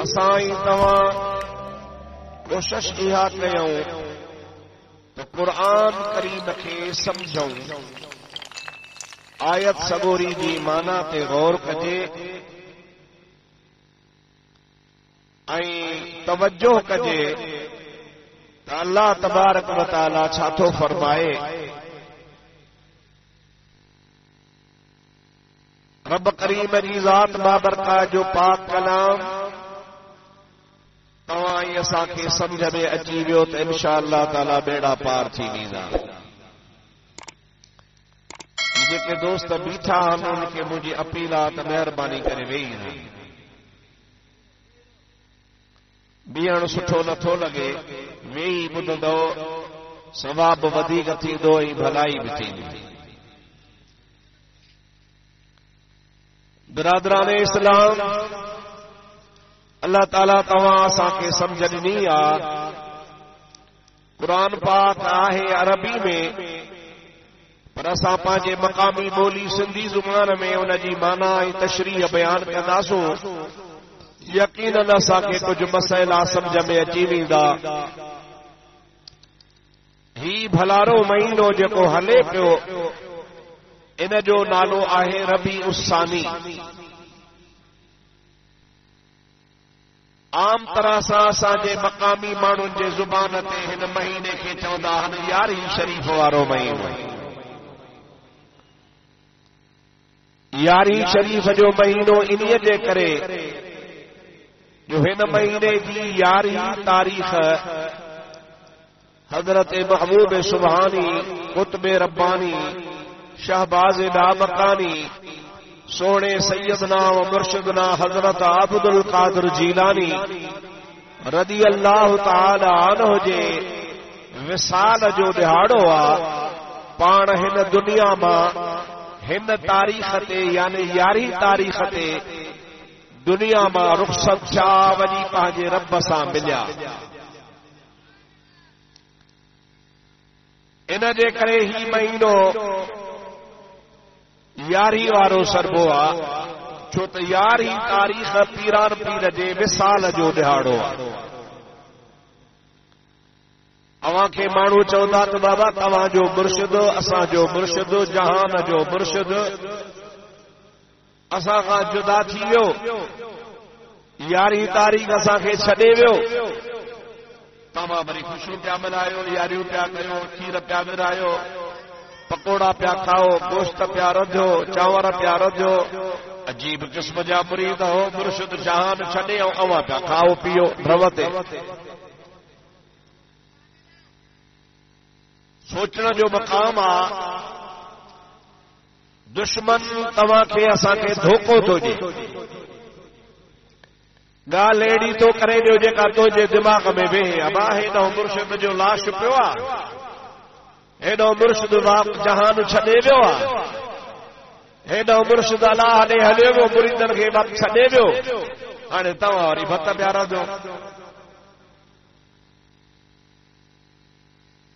اسائیں تواں کوشش اها کیوں تو قرآن کریم کے سمجھوں آیت سگوری دی معنی تے غور کجے توجہ کجے تو اللہ تبارک و تعالی چھا تو فرمائے رب کریم جی ذات بابرکات جو پاک کلام تواں اساں کے سمجھ میں اچی ویو تو انشاءاللہ تعالی بیڑا پار تھی ویندا جے دوست بیٹھا ہن ان کے مجھے اپیلات مہربانی کرے وئی بیہن سٹھو نتھو لگے وئی بدھندو ثواب ودیک تھیندو ۽ بھلائی بھی تھیندی برادران اسلام اللہ تعالیٰ تواں اساں کے سمجھ ڈنی آ قرآن پاک آہے عربی میں پر اساں پانجے مقامی بولی سندھی زبان میں ان جی معنی ۽ تشریح بیان کنداسوں یقیناً اساں کے کچھ مسئلہ سمجھ میں اچی ویندا ہی بھلارو مہینو جکو ہلے پیو ان جو نالو آہے ربیع الثانی عام طرح سے اساں مقامی مانن جے زبان تے ہن مہینے کے چوندا ہن یاری شریف وارو مہینو یاری شریف جو مہینو انہی جے کرے جو ہن مہینے کی یاری تاریخ حضرت محبوب سبحانی قطب ربانی شہباز دامکانی سونے سیدنا و مرشدنا حضرت عبد القادر جیلانی رضی اللہ تعالی عنہ جے وصال جو دہاڑو آ پان ہن دنیا ماں ہن تاریخ تے یعنی یاری تاریخ تے دنیا ماں رخصت چھا وجی پانجے رب سان ملیا ان جے کرے ہی مہینو یاری وارو سربو آ چھو تو یاری تاریخ پیران پیر جے وصال جو دہاڑو آ اواں کے مانو چوندا تو بابا تواں جو مرشد اساں جو مرشد جہان جو مرشد اساں کا جدا تھی ویو یاری تاریخ اساں کے چھڈے ویو تمام بڑی خوشی پیا منایو یاریوں پیا کیو کھیر پیا ورایو پکوڑا پیا کھاؤ گوشت پیا رجو چاور پیا رجو عجیب قسم جا مرید ہو مرشد جہان چھڈے اواں پیا کھاؤ پیو روتے سوچنے جو مقام آ دشمن تواں کے اساں کے دھوکو تو جے گال ایڑی تو کرے جو جیکا تو جے دماغ میں وے ابا ہیڈو مرشد جو لاش پیو آ ہیڈو مرشد باپ جہان چھڈے ویو آ ہیڈو مرشد اللہ ڈے ہلے ویو مریدن کے باپ چھڈے ویو ہانے تواں وری بت پیارا دو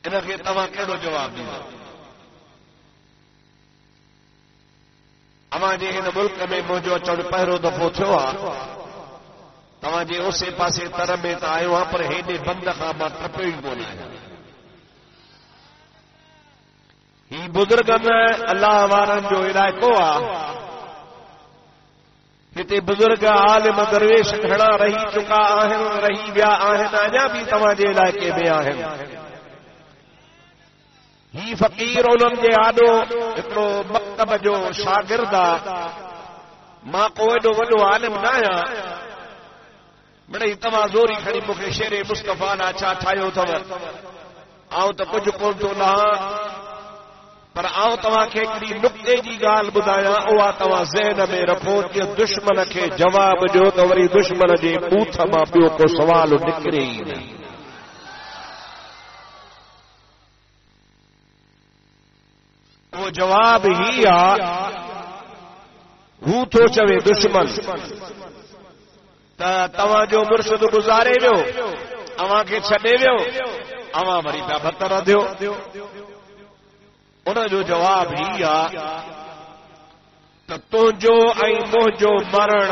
ان کے تواں کیڑو جواب ڈیندا اواں جے ہن ملک میں منجو اچن پہرو دفعو تھیو آ تواں جے اسے پاسے تر میں تا آیو ہاں پر ہیڈے بند خاں ماں ٹپیو ہی کون آیا ہی بزرگن اللہ وارن جو علائقو آ ہتے بزرگ عالم درویش کھڑا رہی چکا آہن رہی ویا آہن اجا بھی تواں جے علائقے میں آہن ہی فقیر انہن جے آڈو اترو مکتب جو شاگرد آ ماں کو ایڈو وڈو عالم نہ آیا بڑی تواں زوری کھڑی مکھے شیر مصطفیٰ نا چھا ٹھایو تھو آؤں تو کچھ کون تو لہاں پر آؤں تواں کے ہکڑی نقطے جی گال بدایا اوا تواں ذہن میں رکھو کہ دشمن کے جواب جو تو وری دشمن جے بوتھ ماں پیو کو سوال نکرے ہی نہیں وہ جواب ہی آ ہو تو چوے دشمن تواں جو مرشد گزارے ویو اواں کے چھڈے ویو اواں وری پیا بتر دیو ان جو جواب ہی آ تو تنجو ۽ منجو مرن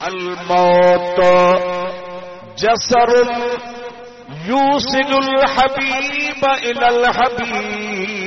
الموت جسر يوصل الحبيب إلى الحبيب.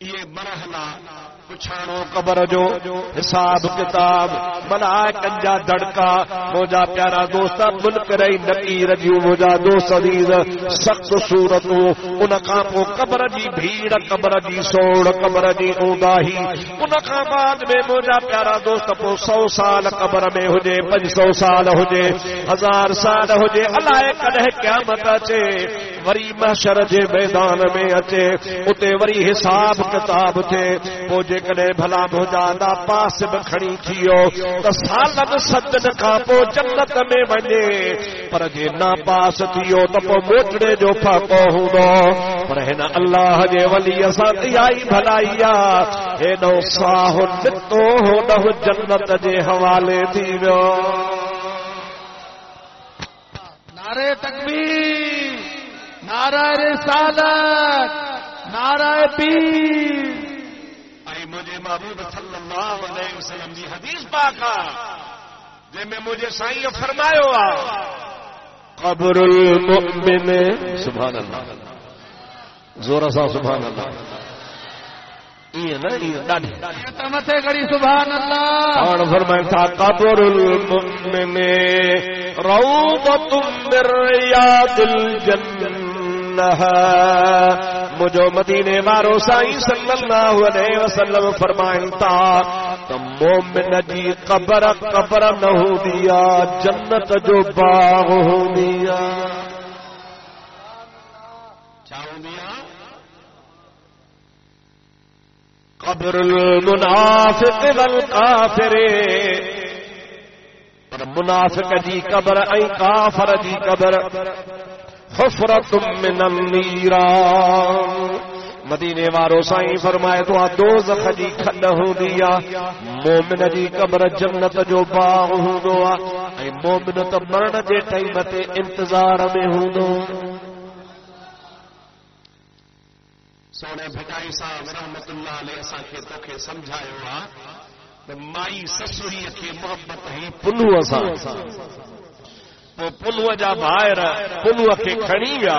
یہ مرحلہ پچھاڑو قبر جو حساب کتاب ملائکن جا دڑکا موجا پیارا دوستا ملک رہی نقیر جی موجا دوست عزیز سخت صورتوں انکاں پو قبر جی بھیڑ قبر جی سوڑ قبر جی اونداہی انکاں بعد میں موجا پیارا دوست پو 100 سال قبر میں ہوجے 500 سال ہوجے 1000 سال ہوجے اللہ کدہ قیامت اچے وری محشر جے میدان میں اچے اتے وری حساب کتاب تھے پو جے کنے بھلا بھجادا پاس بکھڑی تھیو تو سالن سدن کا پو جنت میں ونے پر جے نا پاس تھیو تو پو موٹڑے جو پھاکو ہونو پر ہے نا اللہ جے ولی اساں تیائی بھلائیا ہے نو ساہو نتو ہو نو جنت جے حوالے تھیو نعرہ تکبیر نعرہ رسالت نعرہ پیر اے مجھے محبوب صلی اللہ علیہ وسلم دی حدیث پاکا جے میں مجھے سائیں فرمایا قبر المؤمن سبحان اللہ زور سا سبحان اللہ یہ نا یہ ڈاڈی تمتے گڑی سبحان اللہ اور فرمایا تھا قبر المؤمن روضۃ من ریاض الجنہ مجھو مدینے وارو سائیں صلی اللہ علیہ وسلم فرمائیں تا تو مومن جی قبر قبر نہ ہو دیا جنت جو باغ ہو دیا چاہو دیا قبر المنافق والکافر منافق جی قبر ای کافر جی قبر حفرت من النیران مدینے وارو سائیں فرمائے تو دوزخ جی کھڈ ہو دیا مومن جی قبر جنت جو باغ ہوندا اے مومن تو مرن جے ٹائم تے انتظار میں ہوندا سونے بھٹائی صاحب رحمت اللہ علیہ اساں کے توکے سمجھایا ہوا مائی سسوری کے محبت ہی پلو اساں پلو جا بھائر پلو کے کھڑی ویا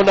ان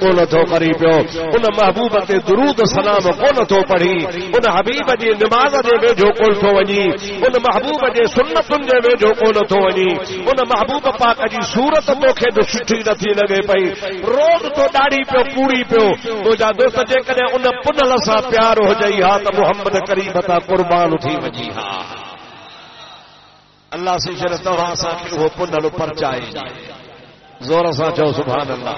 کون تھو کری پیو ان محبوب تے درود سلام کون تھو پڑھی ان حبیب جی نماز دے ویجھو کون تھو وñi ان محبوب جے سنتن دے ویجھو کون تھو وñi ان محبوب پاک جی صورت توکھے تو سٹھی نٿي لڳي پئی روز تو ڏاڙي پیو کوڑي پیو تو جا دوست جے کڏهن ان پنل سان پیار ہو جائي ها ته محمد کریم تا قربان ٿي وڃي ها اللہ سے شرط توهان سان کي هو پنل پرچائي زور سان چو سبحان اللہ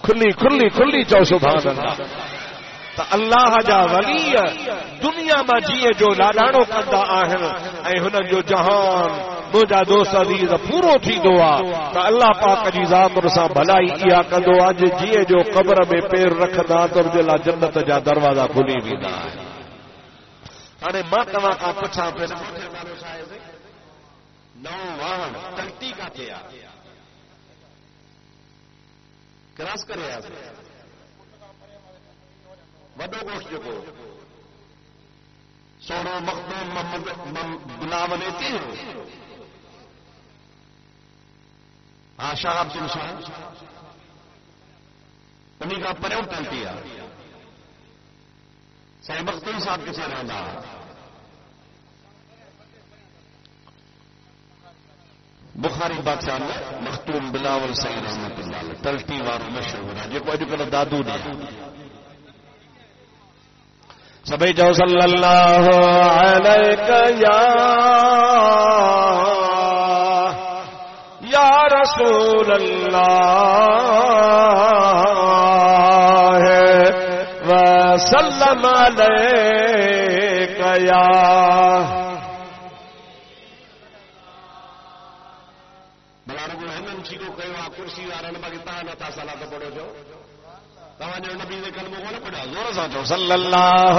کھلی کھلی کھلی چو سبحان اللہ تو اللہ جا ولی دنیا میں جیے جو لاڈاڑو کندا آہن اے ہن جو جہان مجھا دوست عزیز پورو تھی دعا تو اللہ پاک جی ذات سان بھلائی ایا کندو اج جیے جو قبر میں پیر رکھدا تو جلا جنت جا دروازہ کھلی ویندا ہانے ماں تواں کا پچھا پہ نو وان تلتی کا تھیا کراس کرے وڈو گوشت جو سوڑو مخدوم محمد بلاول ایتی ہاں شاہ عبد الشاہ انہیں کا پریو ٹلتی ہے صاحب مخدوم صاحب کسے رہنا بخاری بادشاہ مختوم بلاول سید رحمت اللہ علیہ تلتی وارو مشہور ہے جو اج کل دادو نے سبھی جو صلی اللہ علیہ یا رسول اللہ وسلم علیک یا کرسی وارن باقی تانا تا صلاة پڑھو جو تانا نبی دے کلموں کو نہ پڑھا زور سان جو صلی اللہ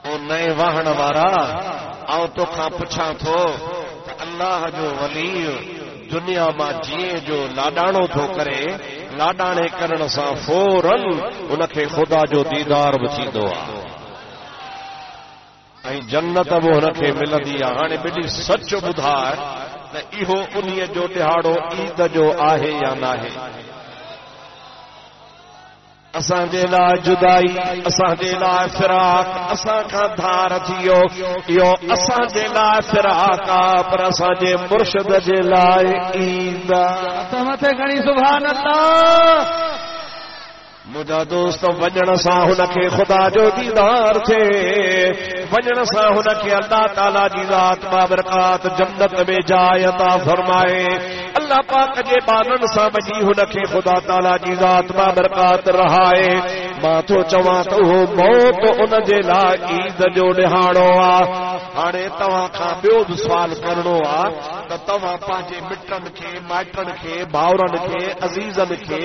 او نئے واہن وارا آؤ تو کھا پچھا تھو اللہ جو ولی دنیا میں جیے جو لاڈاڑو تھو کرے لاڈانے کرن سان فورن ان کے خدا جو دیدار بچیندو ہے جنت وہ ان کے ملندی ہے ہانے بڑی سچ ٻڌا ته اهو انهي جو ڏهاڙو عيد جو آهي یا ناهي اسان جي لاءِ جدائي اسان جي لاءِ فراق اسان کان دھار ٿيو اهو اسان جي لاءِ فراق پر اسان جي مرشد جي لاءِ عيد مٿي کڻي سبحان الله مجھا دوست وجن سان ہن کے خدا جو دیدار تھے وجن سان ہن کے اللہ تعالی جی ذات بابرکات جنت میں جائے عطا فرمائے اللہ پاک جے بانن سان وجی ہن کے خدا تعالی جی ذات بابرکات رہائے ماں تو چواں تو موت ان جے لا عید جو ڈہاڑو آ ہانے تواں کھا بیو سوال کرنو آ تے تواں پاجے مٹن کے مائٹن کے بھاورن کے عزیزن کے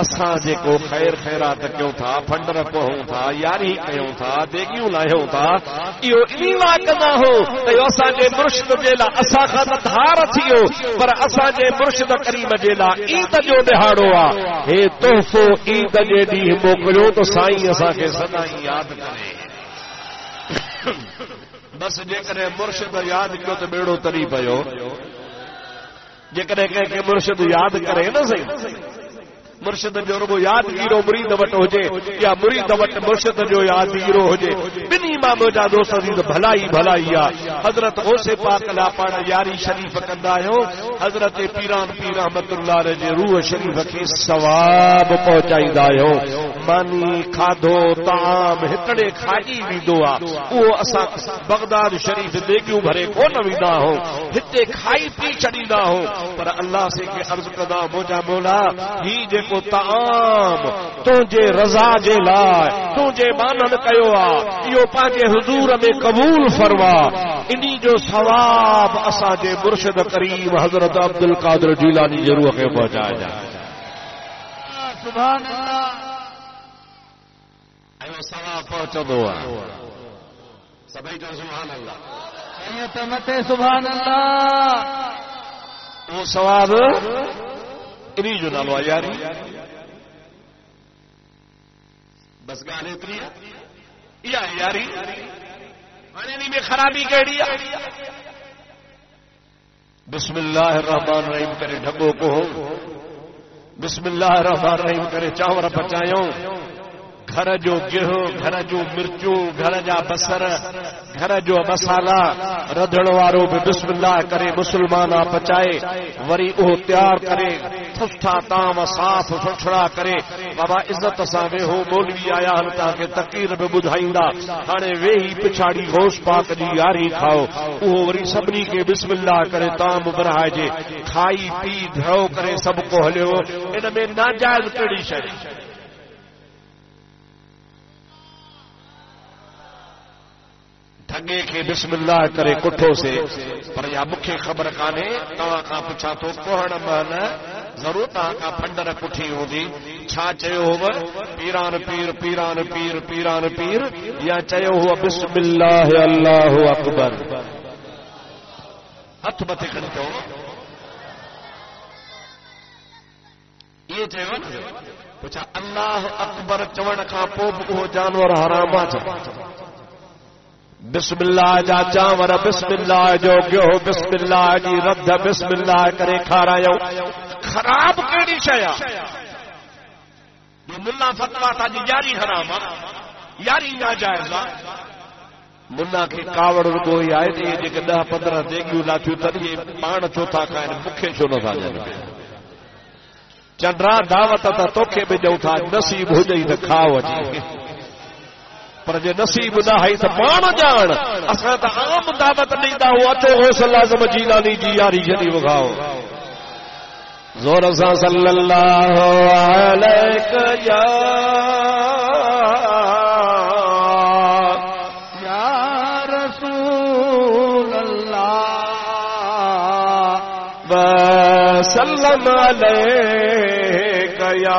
اساں جے کو خیر خیرات کیوں تھا پھنڈر پہوں تھا یاری کیوں تھا دیگیوں لایوں تھا ایو انی واقعہ ہو تے اساں جے مرشد جیلا اساں خاطر دھار تھیو پر اساں جے مرشد کریم جیلا عید جو دہاڑو آ اے تحفو عید جے ڈی موکلو تو سائیں اساں کے سدائیں یاد کرے بس جے کرے مرشد یاد کیو تے بیڑو تری پیو جے کرے کہ مرشد یاد کرے نا صحیح مرشد جو ربو یاد گیرو مرید وٹ ہو جے یا مرید وٹ مرشد جو یاد گیرو ہو جے بنی امام جا دوست عزیز بھلائی بھلائی حضرت غوث پاک لا پاڑ یاری شریف کندا ہو حضرت پیران پیر رحمت اللہ علیہ جی روح شریف کے ثواب پہنچائیدا ہو مانی کھادو طعام ہکڑے کھائی ویندو آ او اسا بغداد شریف دیگیوں بھرے کون ویندا ہو ہتے کھائی پی چڑیندا ہو پر اللہ سے کہ عرض کدا موجا مولا ہی جے کو طعام تجھے رضا جے لائے تجھے مانن کیو آ ایو پاجے حضور میں قبول فرما انہی جو ثواب اساں جے مرشد کریم حضرت عبد القادر جیلانی ضرور کے پہنچایا جائے سبحان اللہ ایو ثواب پہنچدو آ سبھی جو سبحان اللہ سید متے سبحان اللہ وہ ثواب انہی جو نالو یاری بس گانے اتنی یا یاری آنے میں خرابی کہڑی بسم اللہ الرحمن الرحیم کرے ڈھگو کو بسم اللہ الرحمن الرحیم کرے چاور پچایوں گھر جو گہو گھر جو مرچو گھر جا بسر گھر جو مسالہ رڌڻ وارو بھی بسم اللہ کرے مسلمان پچائے وری او تیار کرے ٹھٹھا تام صاف سُٿرا کرے بابا عزت سان ویہو مولوی آیا ہن تاکہ تقریر به ٻڌائيندا هاڻي ويهي پڇاڙي غوث پاک جي ياري کائو او وری سڀني کي بسم اللہ کرے تام برهائجي کھائی پی ڌرو کرے سب کو هليو ان ۾ ناجائز کهڙي شيء ٹھگے کے بسم اللہ کرے کٹھو سے پر یا مکھے خبر کانے تواں کا پچھا تو کوہڑ مہل ضرور تاں کا پھنڈر کٹھی ہوندی چھا چيو ہو پیران پیر پیران پیر پیران پیر یا چيو ہو بسم اللہ اللہ اکبر ہتھ مٿے کھڑی تو یہ چيو پچھا اللہ اکبر چوڻ کان پوءِ وہ جانور حرام آ بسم اللہ جا چاور بسم اللہ جو گیو بسم اللہ جی رد بسم اللہ کرے کھارایو خراب کیڑی شیا جو ملا فتوا تھا جی یاری حرام یاری ناجائز ملا کے کاوڑ رگو ہی آئے تھے جے کہ 10-15 دیگیوں لاتھیوں تری پان چوتھا کائن مکھے چھو نہ تھا جن چنڈرا دعوت تا توکھے بھی جو تھا نصیب ہو جئی تے کھاو جی پر جے نصیب نہ ہے تو پان جان اساں تا عام دعوت نہیں دا ہو اچو غوث اعظم جیلانی جی یاری جڑی وگاؤ زور سے صلی اللہ علیہ یا رسول اللہ وسلم علیہ یا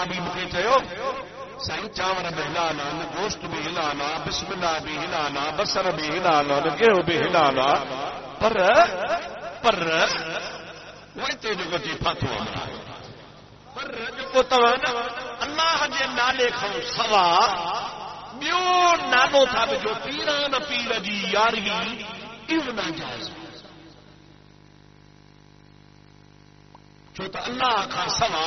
بھی مکھے چيو سائیں چاور بھی ہلانا گوشت بھی ہلانا بسم اللہ بھی ہلانا بسر بھی ہلانا گیہو بھی ہلانا پر ویتے جو جي پاتو پر جو تواں اللہ جي نالے کھان سوا ٻيو نالو تھا جو پیران پیر جي یاری اهو ناجائز ڇو ته اللہ کان سوا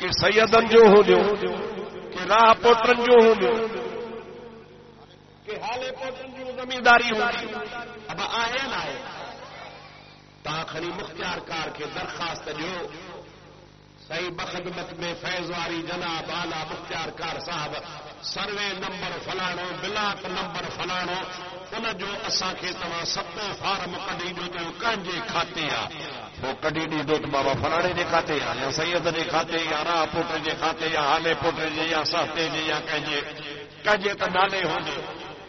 کہ سیدن جو ہو جو کہ راہ پوٹرن جو ہو جو کہ حالے پوتن جو زمینداری ہوگی اب آئے نہ آئے تاخری مختار کار کے درخواست جو صحیح بخدمت میں فیض واری جناب آلا مختار کار صاحب سروے نمبر فلانو بلاک نمبر فلانو ان جو اساں کے تمام ستوں فارم کڈی جو تو کنجے کھاتے ہیں وہ کڈی ڈی دو تو بابا فلانے دے کھاتے ہیں یا سید دے کھاتے یا راہ پوٹر دے کھاتے یا حالے پوٹر دے یا ساتے دے یا کنجے تو نالے ہوندے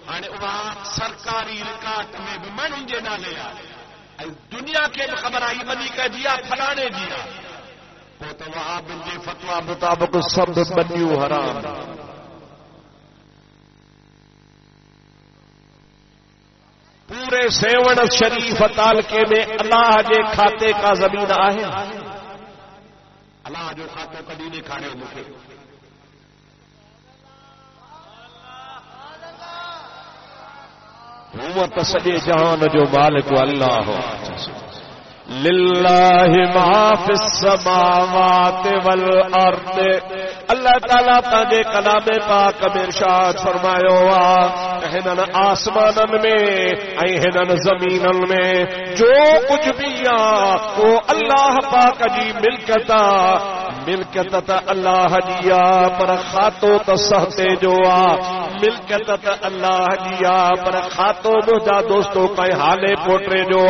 ہانے وہاں سرکاری ریکارڈ میں بھی من جے نالے آ دنیا کے خبر آئی منی کا جیا فلانے جیا وہ تو وہاں بندے فتوا مطابق سب بنیو حرام پورے سیون شریف تعلقے میں اللہ کے کھاتے کا زمین ہے اللہ جو کھاتے کدی نہیں کھانے مجھے حکومت سجے جہان جو مالک اللہ ہو للہ ما فی السماوات والارض اللہ تعالیٰ تاجے کلام پاک میں ارشاد فرمایا ہنن آسمانن میں ہنن زمینن میں جو کچھ بھی وہ اللہ پاک جی ملکت اللہ جیا پر خاتو تو سہتے جو ملکت اللہ جیا پر خاتو مجھا دوستوں کا حالے پوٹرے جو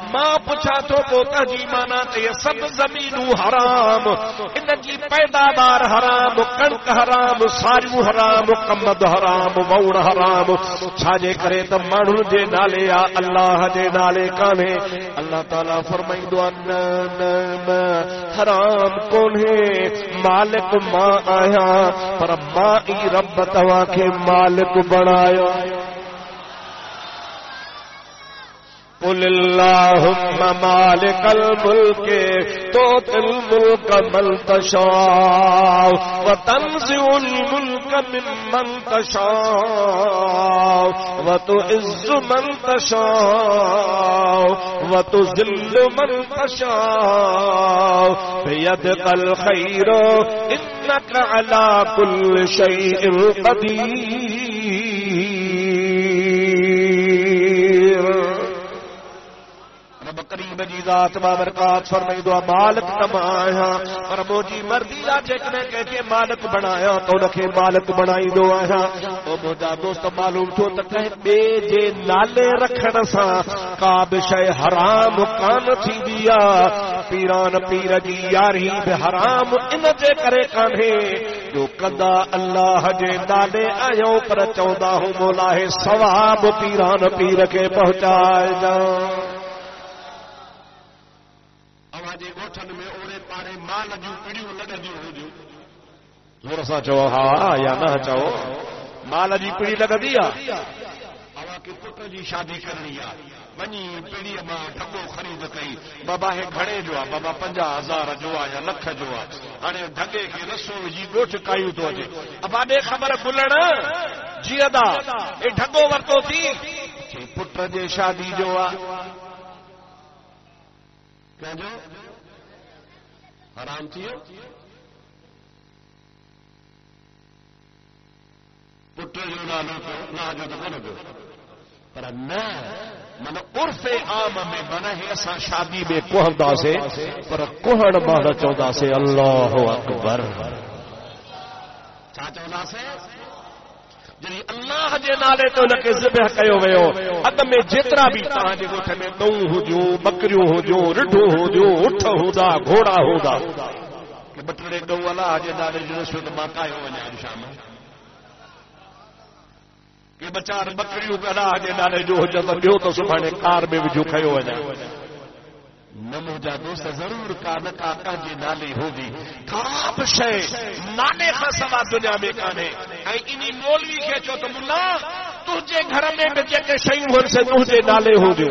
ماں پوچھا تو پوتا جی مانا یہ سب زمینوں حرام ان کی پیداوار حرام کنک حرام ساریو حرام کمد حرام ووڑ حرام چھاجے کرے تو مانو جے نالے یا اللہ جے نالے کانے اللہ تعالیٰ فرمائیدو حرام کون ہے مالک ماں آیا پر ماں ای رب توا کے مالک بنایا قل اللہم مالک الملک تؤتی الملک من تشاء وتنزع الملک ممن تشاء وتعز من تشاء وتذل من تشاء بيدك الخير إنك على كل شيء قدير قریب جی ذات بابرکات فرمائی دعا مالک تمایا پر موجی مردی آجے کہ مالک بنایا تو نکھے مالک بنائی دو آیا تو موجہ دوست معلوم تو تک بے جے نالے رکھن سا کاب شے حرام کان تھی دیا پیران پیر جی یاری بے حرام ان جے کرے کانے جو قدا اللہ جے نالے آیوں پر چودہ ہوں مولا ہے ثواب پیران پیر کے پہنچائے جاؤ آوازے گوٹھن میں اوڑے پارے مال جو پڑیوں لگدیوں ہو جو زور سا چو ہاں یا نہ چو مال جی پڑی لگدی آوا کے پٹ جی شادی کرنی ونی پڑی ماں ڈھگو خرید کئی بابا ہے گھڑے جو بابا 50,000 جو یا لکھ جو ہانے ڈھگے کے رسو جی گوٹھ کایو تو اجے اب آدے خبر بلن جی ادا اے ڈھگو ورتو تھی پٹ جے شادی جو کیا جو حرام تھی پٹر جو نالو نہ جو تو کون جو پر نہ من عرف عام میں بنا ہے ایسا شادی میں کوہندا سے پر کوہن مانا چودا سے اللہ اکبر چا چودا سے جی اللہ جے نالے تو لکے ذبح کیو ویو عدم میں جترا بھی تاں جے گوٹھ میں گوں ہوجو بکریوں ہوجو رڈو ہوجو اٹھ ہودا گھوڑا ہودا کہ بٹڑے گوں والا جے نالے جو رسول ما کایو ونے شام کہ بچار بکریوں کا اللہ جے نالے جو ہو جتا دیو تو سبحانے کار میں بھی جو کھیو ونے نمو جا دوست ضرور کا نکا کانجے نالے ہوگی خراب شے نالے کا سوا دنیا میں کانے انہی مولوی کے چو تو ملا تجھے گھر میں بچے کے شیوں ہن سے تجھے نالے ہو جو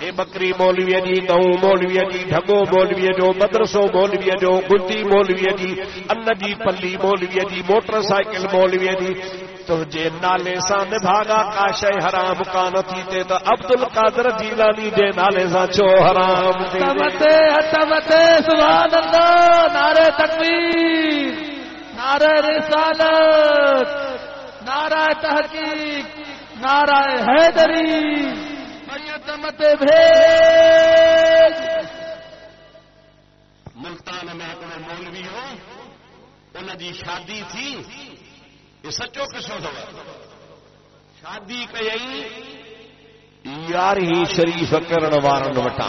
اے بکری مولوی جی گوں مولوی جی ڈھگو مولوی جو مدرسو مولوی جو گنتی مولوی جی ان جی پلی مولوی جی موٹر سائیکل مولوی جی تجھے نالے سا نبھاگا کا شے حرام کان تھی تے تو عبد القادر جیلانی جے نالے سا چو حرام تھی تمتے سبحان اللہ نعرہ تکبیر نعرہ رسالت نعرہ تحقیق، نعرہ حیدری، میت مت بھیج۔ ملتان میں ہکڑو مولوی ہو، ان جی شادی تھی، یہ سچو قصو تھو، شادی کئی یاری شریف کرن وارن وٹا،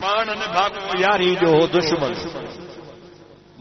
پان نبھاگو یاری جو دشمن،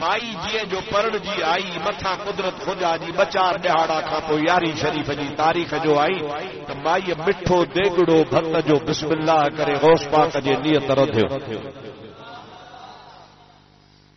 مائی جی جو پرڑ جی آئی مٿا قدرت خدا جی بچار ڏہاڑا کھان پوءِ یاری شریف جی تاریخ جو آئی تو مائی مٹھو دیگڑو بھت جو بسم اللہ کرے غوث پاک جي نیت رڌيو،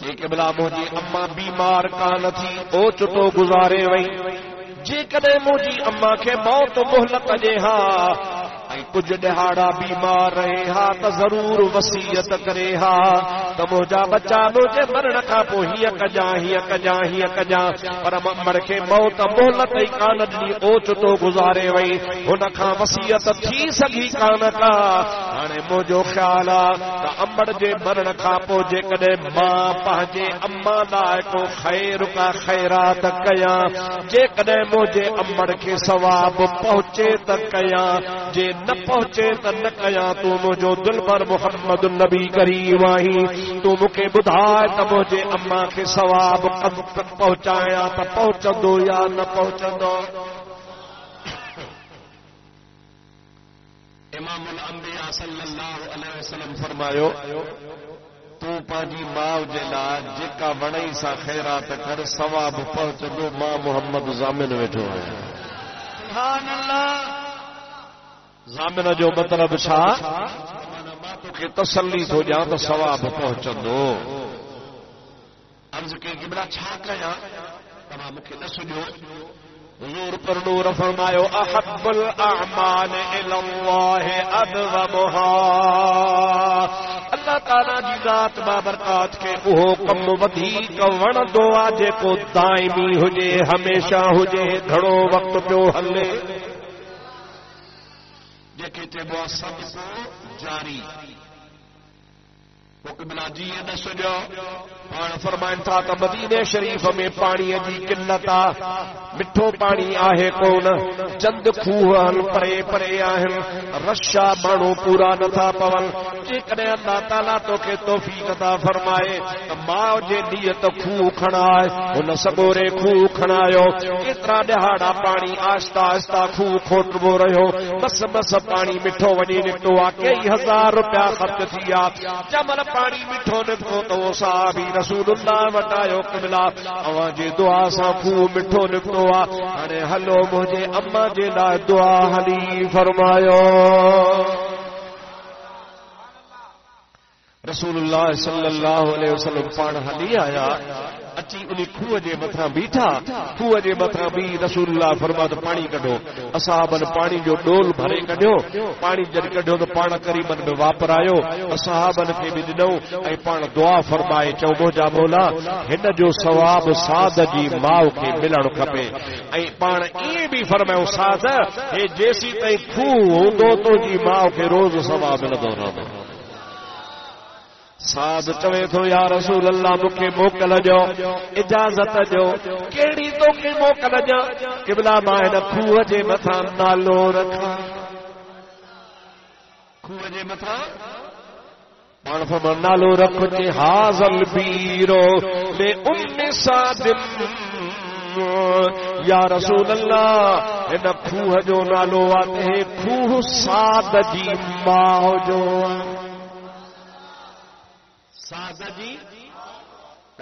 کہ بلا مجھے اما بیمار کان تھی اوچ تو گزارے وئی جے کدے مجھے اما کے موت مہلت دے ہا کچھ ڈہاڑا بیمار رہے ہا تو ضرور وصیت کرے ہا تو مجھا بچہ مجھے مرن کا پو ہی کجا پر مر کے موت مہلت ہی کان دی اوچ تو گزارے وئی ان کا وصیت تھی سگی کان کا ہانے مجھو خیال تو امڑ جے مرن کا پو جے کدے ماں پہنجے اما لائے کو خیر کا خیرات کیا جے کدے مجھے امڑ کے ثواب پہنچے تک کیا جے نہ پہنچے تو نہ کیا تو مجھو دل پر محمد النبی کریم آئی تو مکے بدھائے تو مجھے اما کے ثواب قد تک پہنچایا تو پہنچ دو یا نہ پہنچ دو. امام الانبیاء صلی اللہ علیہ وسلم فرمایا تو پانجی ماں جلا جکا وڑائی سا خیرات کر ثواب پہنچ دو. ماں محمد زامن ویٹھو ہے. سبحان اللہ. زامن جو مطلب چھا ماں تو کے تسلی ہو جا تو ثواب پہنچ دو. عرض کے قبلہ چھا کیا تمام کے نہ سنو. حضور پر نور فرمایا احب الاعمال الی اللہ ادومها. اللہ تعالی جی ذات بابرکات کے وہ کم ودھیک وڻندو آ جيڪو دائمی ہوجے ہمیشہ ہوجے گھڻو وقت پيو ہلے. جيڪي چئبو سب کو جاری حکملا جی نہ سجو. پاڻ فرمائن ٿا ته مدینے شریف ۾ پاڻي جي قلت آ. مٺو پاڻي آهي کون. چند کوه هل پري پري آهن. رشا ماڻهو پورا نٿا پون. جيڪڏهن اللہ تعالی توکي توفیق عطا فرمائے ته ماء جي نیت کوه کھڻائي هن سڳوري کوه کھڻايو. ڪيترا ڏهاڙا پاڻي آهستا آهستا کوه کوٽبو رهيو. بس بس پاڻي مٺو وڃي نڪتو آ. ڪئي ہزار روپيا خرچ ٿي آ. جمل پاڻي مٺو نڪتو تو صحابي رسول اللہ وٹايو قبلہ اوان جي دعا سان خوه مٺو نڪتو آ. هاڻي هلو مجھے اما جي لاءِ دعا هلي فرمايو. رسول اللہ صلی اللہ علیہ وسلم پاڻ ہلی آیا اچي انهي خوه جي مٿان بيٺا. خوه جي مٿان بي رسول الله فرمايو پاڻي کڏو. اصحابن پاڻي جو ڏول ڀري کڏيو. پاڻي جڏ کڏيو ته پاڻ قريبن ۾ واپرايو. اصحابن کي بي ڏنو ۽ پاڻ دعا فرمائي چئو موجا مولا هن جو ثواب سعد جي ماء کي ملڻ کپي. ۽ پاڻ اي بي فرمايو سعد هي جيسي تائين خوه هوندو تو جي ماء کي روز ثواب ملندو رهندو. سعد چوے تو یا رسول اللہ مکھے موکل جو اجازت جو. کیڑی تو کے موکل جو قبلہ ماں ہن خوہ جے مٿان نالو رکھا. خوہ جے مٿان پاڻ فرمان نالو رکھ جے حاضل بیرو لے سعد. یا رسول اللہ ہن خوہ جو نالو آتے خوہ سعد جی ماں جو. سعد جی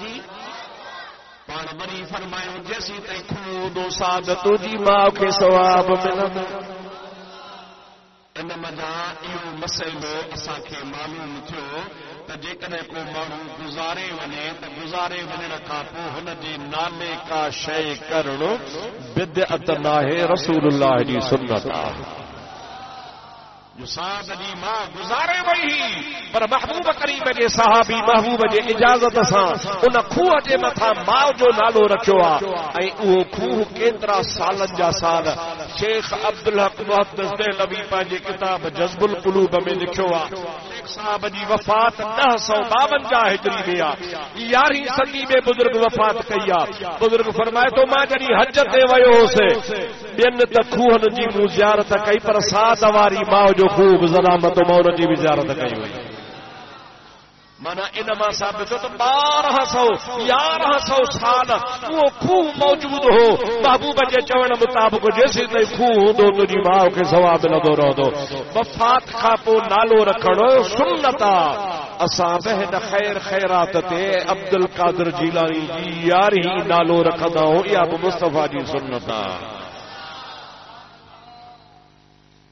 جی پاڻ وری فرمايو جيسي تائين خوه دو سعد تجھي ماء کي ثواب ملندو. ان مجا اهو مسئلو اسان کي معلوم ٿيو ته جيڪڏهن کو ماڻهو گزاري وڃي ته گزاري وڃڻ کان پوءِ هن جي نالي کا شيء ڪرڻ بدعت ناهي رسول الله جي سنت آهي. جو سعد جی ماں گزارے وئی پر محبوب کریم جے صحابی محبوب جے اجازت سان ان خوہ جے مٿا ماء جو نالو رکھیو آ. ۽ اهو خوہ کيترا سالن جا سال شیخ عبدالحق محدث دہلوی پنهنجے کتاب جذب القلوب میں لکھیو آ. شیخ صاحب جی وفات 952 ہجری میں آ. 11 صدی میں بزرگ وفات کئی آ. بزرگ فرمائے تو ماں جڑی حج تے ويو ہوسے ٻين ته خوہن جي مون زيارت کئی پر سعد واري ماء جو خوب ظلامت و مور جی بھی زیارت کئی ہوئی. مانا انما ثابت ہو تو 1100 سال وہ خوہ موجود ہو. محبوب جے چوڻ مطابق جیسے تئی خوہ ہوندو تجھی ماء کے ثواب ملندو رہندو. وفات کھان پو نالو رکھڻ سنت آ. اساں بہن خیر خیرات تے عبد القادر جیلانی جی یار ہی نالو رکھدا ہوں. یا مصطفیٰ جی سنت آ.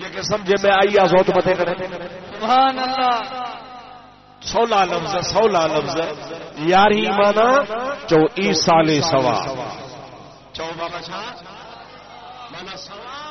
جے سمجھ میں آئی آ ذوت متے کرے سبحان اللہ سولا لفظ یاری مانا چو عیسال سوا چو بابا چھا مانا ثواب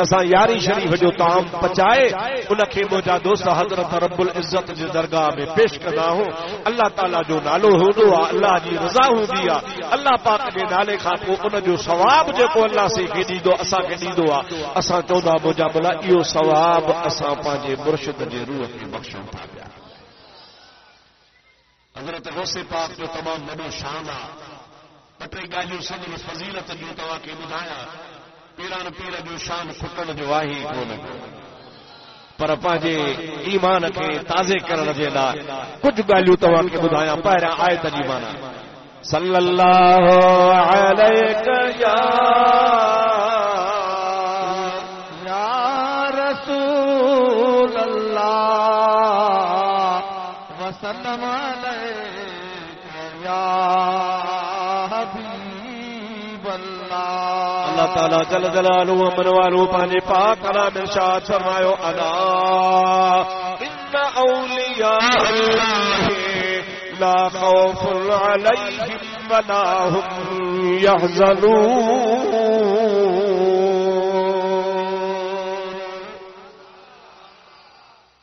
اساں یاری شریف جو طعام پچائے ان کے مجھا دوست حضرت رب العزت جی درگاہ میں پیش کرنا ہوں اللہ تعالی جو نالو ہوندو آ اللہ جی رضا ہوندی آ اللہ پاک جے نالے کھا کو ان جو ثواب جے کو اللہ سے کے ڈیندو اساں کے ڈیندو آ اساں چوندا مجھا بلا ایو ثواب اساں پانجے مرشد جے روح کے بخشن تھا پیا حضرت غوث پاک جو تمام وڈو شان آ پٹے گالیوں صدر فضیلت جو توا کے بدھایا پیران پیر جو شان کھٹن جو واہی کون پر پانجے ایمان کے تازے کرن جے لا کچھ گالیوں توا کے بدھایا پہرا آیت جی مانا صلی اللہ علیہ یا رسول اللہ وسلم علیکہ یا اللہ تعالیٰ جل جلالہ من والو پانے پاک کلام ارشاد فرمایو الا ان اولیاء اللہ لا خوف علیہم ولا هم يحزنون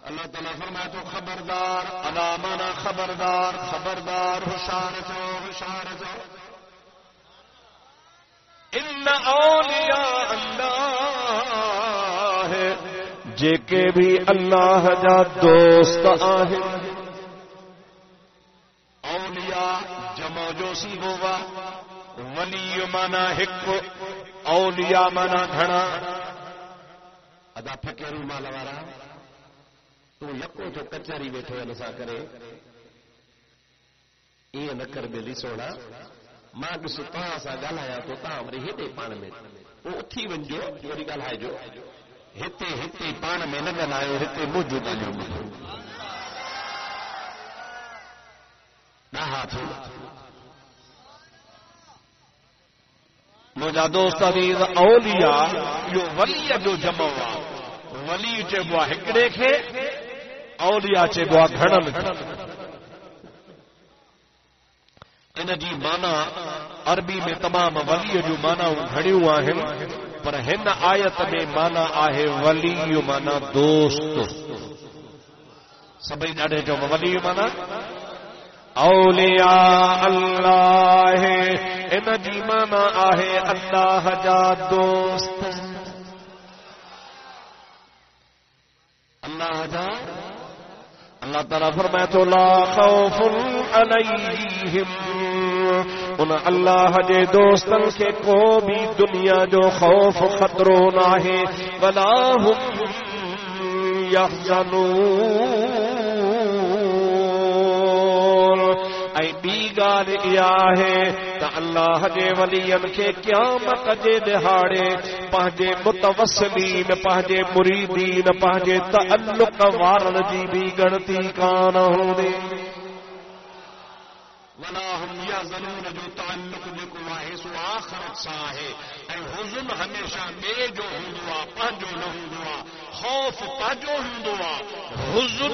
اللہ تعالیٰ فرمایا تو خبردار الا مانا خبردار ہوشیار جو ان اولیاء اللہ جے کے بھی اللہ جا دوست آہن اولیاء جمع جو سی ہوا ولی مانا ہک اولیاء مانا گھنا ادا فکر مال وارا تو یکو تو کچہری بیٹھو نسا کرے یہ نہ کر بیلی سوڑا ماں ڈس تاں سا ڳالھایا تو تاں وری ہتے پان میں او اٹھی ونجو وری ڳالھائجو ہتے پان میں نہ ڳالھايو ہتے موجو ڳالھايو نہ ہاتھ مجھا دوست عزیز اولیاء یو ولی جو جمع ہوا ولی چیبو ہکڑے کھے اولیاء چیبو گھڑن ان جی مانا عربی میں تمام ولی جو مانا گھڑیوں آہن پر ہن آیت میں مانا آہے ولی مانا دوست سبھی ڈاڑے جو ولی مانا اولیاء اللہ ان جی مانا آہے اللہ جا دوست اللہ جا اللہ تعالیٰ فرمائے تو لا خوف علیہم ان اللہ جے دوستن کے کو بھی دنیا جو خوف خطرو نہ ہے ولا هم یحزنون اے بی گال ایا ہے تا اللہ جے ولین کے قیامت جے دہاڑے پہنجے متوسلین پہنجے مریدین پہنجے تعلق وارن جی بھی گنتی کان ہوندے ولا هم يحزنون جو تعلق جيڪو آهي سو آخرت سان آهي ۽ حزن هميشه ٻئي جو هوندو آهي پنهنجو نه هوندو آهي خوف پنهنجو هوندو آهي حزن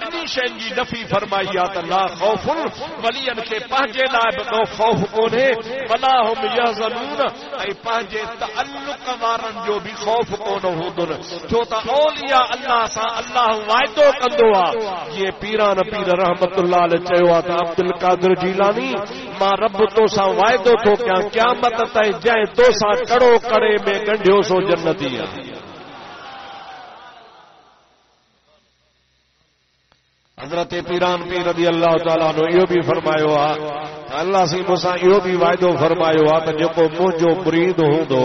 ٻنهي شين جي نفي فرمائي آهي ته لا خوف ولين کي پنهنجي لاءِ به کو خوف ڪونهي ولا هم يحزنون ۽ پنهنجي تعلق وارن جو به خوف ڪون هوندو ڇو ته اولياء الله سان الله وعدو ڪندو آهي یہ پیران پیر رحمت اللہ علیہ چیو آتا عبد القادر جیلانی ماں رب تو سا وعدو تو کیا قیامت تے جائیں تو سا کڑو کڑے میں گنڈیو سو جنتی ہے حضرت پیران پیر رضی اللہ تعالیٰ عنہ یہ بھی فرمایو آ اللہ سی مسا یہ بھی وعدو فرمایو آ کہ جکو مجھو مرید ہوں دو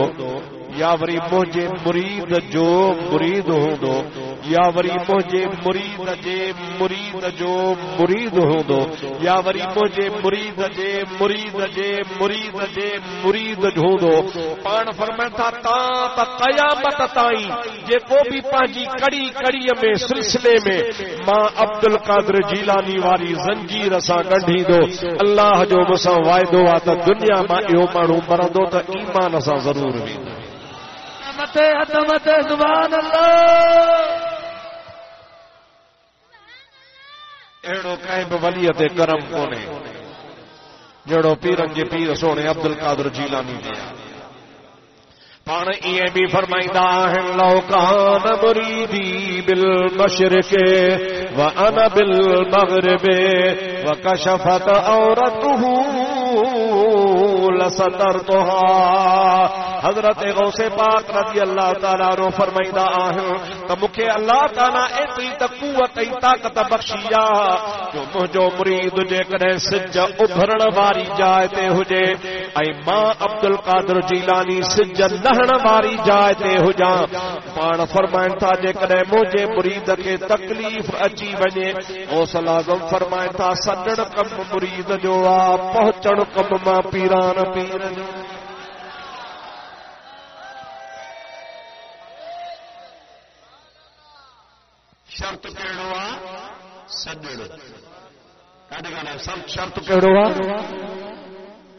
یا وری مجھے مرید جو مرید ہوں دو یا وری مجھے مرید جے مرید جو مرید ہوندو یا وری مجھے مرید جے مرید جے مرید جے مرید ہوندو پان فرماتا تا قیامت تائیں جے کو بھی پانجی کڑی کڑی میں سلسلے میں ماں عبد القادر جیلانی واری زنجیر سا گنڈھی دو اللہ جو مسا وعدو آ تا دنیا ما ایو مانو مرندو تا ایمان سا ضرور ویندو عظمت سبحان اللہ اڑو کہیں ولیت کرم کونے جڑو پیرن جے پیر سونے عبد القادر جیلانی دیا پان یہ بھی فرمائندہ ہیں لو کان مریدی بالمشرق وانا بالمغرب وکشفت عورته لسترتها حضرت غوث پاک رضی اللہ تعالیٰ عنہ فرمائندہ آہیں تو مکھے اللہ تعالیٰ ایتری قوت ای طاقت بخشیا جو مجھو مرید جے کرے سج ابھرن واری جائے تے ہوجے اے ماں عبد القادر جیلانی سج لہن واری جائے تے ہوجا پان فرمائن تھا جے کرے مجھے مرید کے تکلیف اچی ونے غوث اعظم فرمائن تھا سنن کم مرید جو آ پہنچن کم ماں پیران پیر جو شرط کہڑو آ سجڑ کاڈے گانا سب شرط کہڑو آ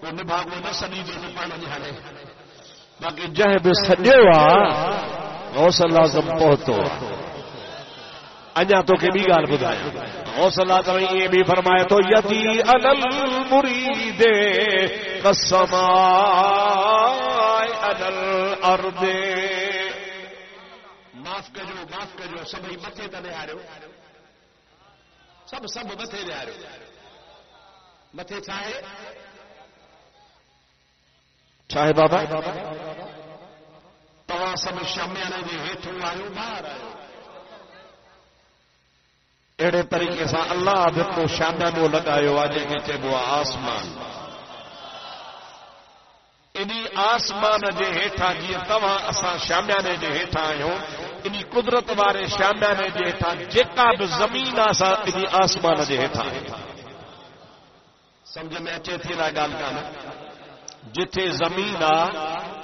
کو نبھاگو نہ سنی جو پانا جہانے باقی جہ بھی سجڑو آ غوث اعظم پہتو اجا تو کہ بھی گال بدھایا غوث اعظم یہ بھی فرمایا تو یتی علل مرید قسماء علل ارض معاف کجو سبھی متے تے آ رہو سب متے دے آ رہو متے چاہے بابا تواں سب شامیانے دے ہیٹھوں آیو باہر آیو اڑے طریقے سے اللہ بھتو شامیانو لگایو آجے کے چبو آسمان انہی آسمان جے ہیٹھا جی تواں اساں شامیانے جے ہیٹھا آیو انہی قدرت وارے شامیانے جے ہیٹھا جیکا بھی زمین آسا انہی آسمان جے ہیٹھا سمجھ میں اچھے تھی نا گال کا نا جتھے زمین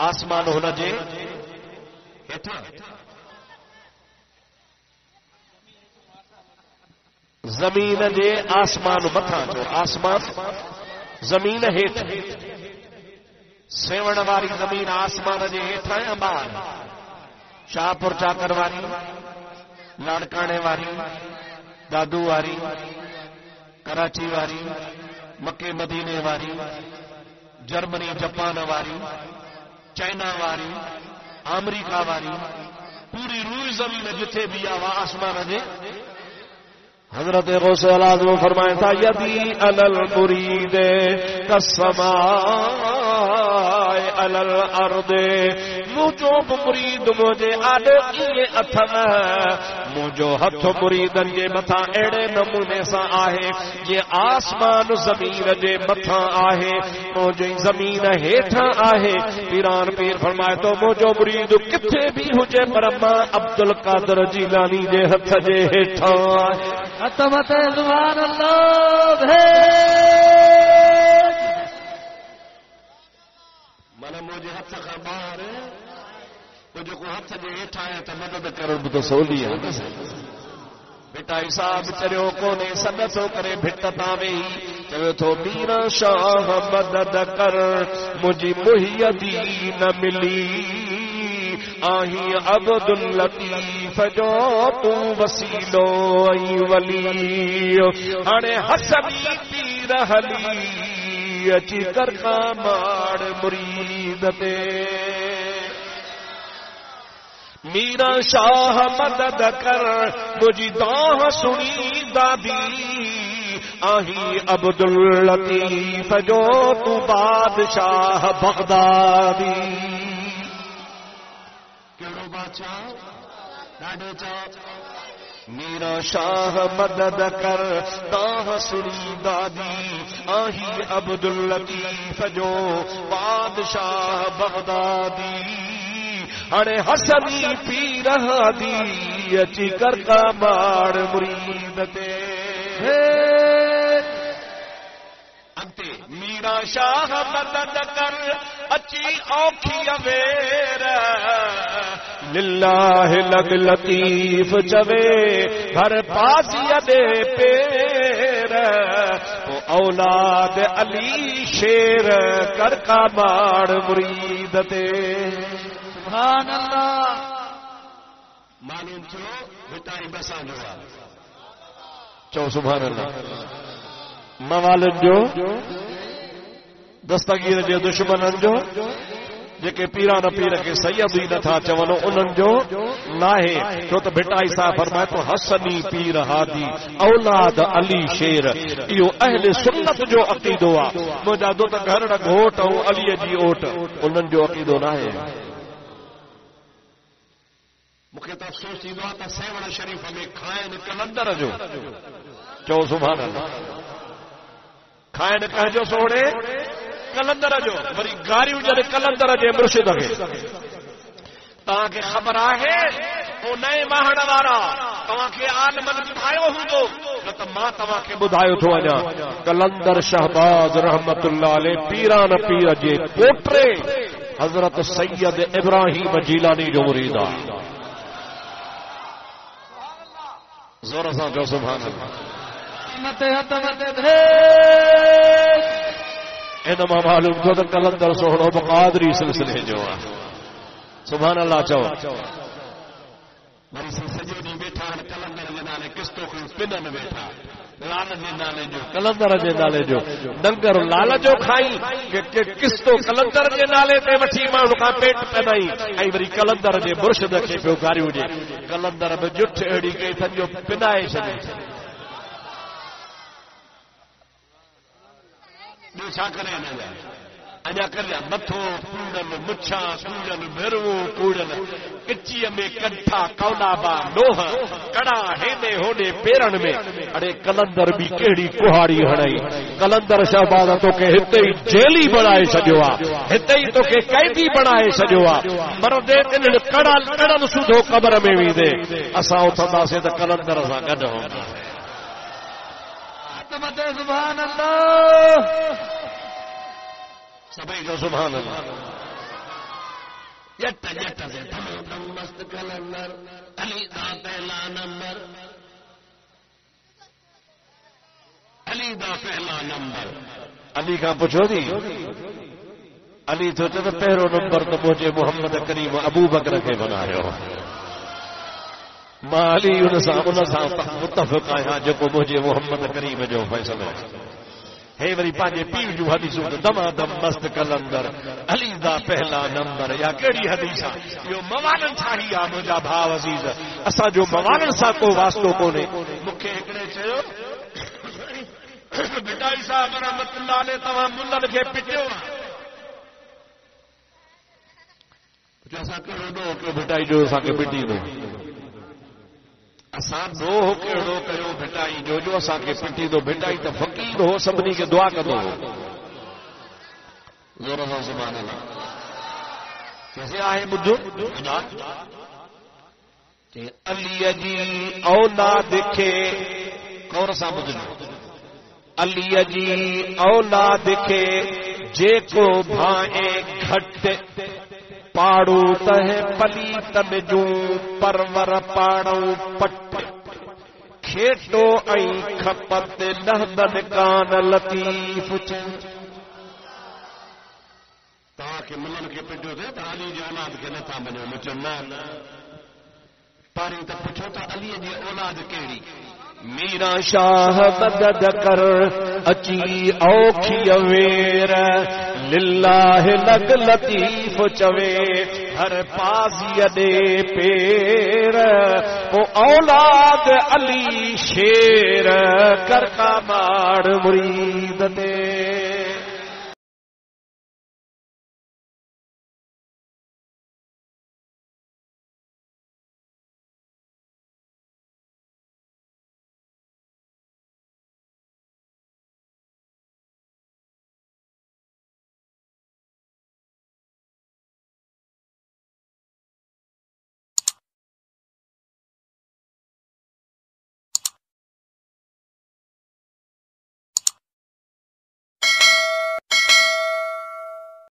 آسمان ہونا جے ہیٹھا زمین جے آسمان متھا جو آسمان زمین ہیٹھ سیوڑ واری زمین آسمان جے ہیٹھا ہے باہر شاہپور چاکر واری لاڑکانے واری دادو واری کراچی واری مکے مدینے واری جرمنی جاپان واری چائنا واری امریکہ واری پوری روئی زمین جتھے بھی آوا آسمان جے حضرت غوث اعظم فرمائے تھا یدی علل مرید کالسماء علل ارض مجھو مرید مجھے آڈ یہ اتھن مجھو ہتھ مریدن جے متھا اڑے نمونے سا آہے یہ آسمان زمین جے متھا آہے مجھے زمین ہیٹھا آہے پیران پیر فرمائے تو مجھو مرید کتھے بھی ہوجے پر ماں عبد القادر جیلانی جے ہتھ جے ہیٹھا آہے عظمت سبحان اللہ ہے من مجھے ہاتھ کا باہر مجھے کو ہاتھ جے ہیٹھا ہے تو مدد کرن تو سولی ہے بیٹا حساب چریو کونے سنسو کرے بھٹ تاوی چوے تو میرا شاہ مدد کر مجھے محی دین ملی آہی عبد اللطیف جو تو وسیلو ای ولی ہانے حسنی پیر حلی اچی کرنا ماڑ مرید تے میرا شاہ مدد کر مجھے داہ سنی دادی آہی عبد اللطیف جو تو بادشاہ بغدادی کیڑو بادشاہ ڈاڈے چاہ میرا شاہ مدد کر داہ سنی دادی آہی عبد اللطیف جو بادشاہ بغدادی ہنے حسنی پیر ہادی اچی کر کا ماڑ مرید تے انتے میرا شاہ مدد کر اچی اوکھی اویر للہ لگ لطیف چوے گھر پاسی دے پیر او اولاد علی شیر کر کا ماڑ مرید تے سبحان اللہ معلوم چھو بتائی بسان جو چو سبحان اللہ موالن جو دستگیر جو دشمنن جو جے پیران پیر کے سید ہی نتھا چونو انہن جو ناہے چھو تو بھٹائی صاحب فرمائے تو حسنی پیر ہادی اولاد علی شیر ایو اہل سنت جو عقیدو آ مجھا دو تا گھر نہ گھوٹ ہوں علی جی اوٹ انہن جو عقیدو ناہے مکھے تو افسوس تھی دو تا سیوڑ شریف میں کھائن کلندر جو چو سبحان اللہ کھائن کہجو سوڑے کلندر جو وری گاریوں جڑے کلندر جے مرشد کے تاں کے خبر ہے او نئے ماہن وارا تاں کے عالمن بھایو ہوندو نت ماں تاں کے بدھایو تھو اجا کلندر شہباز رحمت اللہ علیہ پیران پیر جے پوٹرے حضرت سید ابراہیم جیلانی جو مرید زور سے جو سبحان اللہ انما معلوم کو تو کلندر سوڑو بقادری سلسلے جو سبحان اللہ چاہو مری سجو نہیں بیٹھا کلندر کے نالے کستو کو پنن بیٹھا لال دے نالے جو کلندر کے نالے جو ڈنگر لال جو کھائی کہ کستو کلندر کے نالے تے وٹھی ماں کا پیٹ پنائی ای وری کلندر جے مرشد کے پیو گاریو جے کلندر میں جٹ اڑی گئی سجو پنائے چھے چھا کرے اجا کریا متھو کوڑن مچھا کوڑن بھرو کوڑن کچی میں کٹھا کولابا لوہ کڑا ہینے ہونے پیرن میں اڑے کلندر بھی کیڑی کوہاڑی ہڑائی کلندر شہباز تو کہ ہتے ہی جیلی بنائے سجوا ہتے ہی تو کہ قیدی بنائے سجوا مردے تن کڑا کڑن سودھو قبر میں وی دے اساں اٹھدا سے تے کلندر سان گڈ ہوندا سبحان اللہ سبھی جو سبحان اللہ جٹ جٹ سے دم مست کلندر علی دا پہلا نمبر علی دا پہلا نمبر علی کا پوچھو دی علی تو پہلو نمبر تو مجھے محمد کریم ابو بکر کے بنایا ماں علی ان سا متفق آیا جو مجھے محمد کریم جو فیصلہ ہے وری پانچے پیو جو حدیث دما دم مست کلندر علی دا پہلا نمبر یا کیڑی حدیث یہ موالن چھاہی آ مجھا بھاو عزیز اسا جو موالن سا کو واسطو کونے مکھے ہکڑے چیو بٹائی صاحب رحمت اللہ علیہ تمام ملن کے پٹیو جو اسا کہو دو کہ بٹائی جو اسا کے پٹی دو اسان دو ہو کیڑو کیو بھٹائی جو جو اسا کے پٹی دو بھٹائی تو فقیر ہو سبنی کے دعا کدو زور سے سبحان اللہ کیسے آئے بدھو کہ علی جی اولاد کے کور سا بدھو علی جی اولاد کے جے کو بھائے گھٹ پاڑو تہ پلی تن جو پرور پاڑو پٹ کھیٹو ای کھپت لہدن کان لطیف تاکہ ملن کے پٹو دے تا علی جی اولاد کے نتا بنو مچنا پاری تا پوچھو تا علی جی اولاد کیڑی میرا شاہ مدد کر اچی اوکھی اویر للہ لگ لطیف چوے ہر پازی دے پیر او اولاد علی شیر کر کا ماڑ مرید دے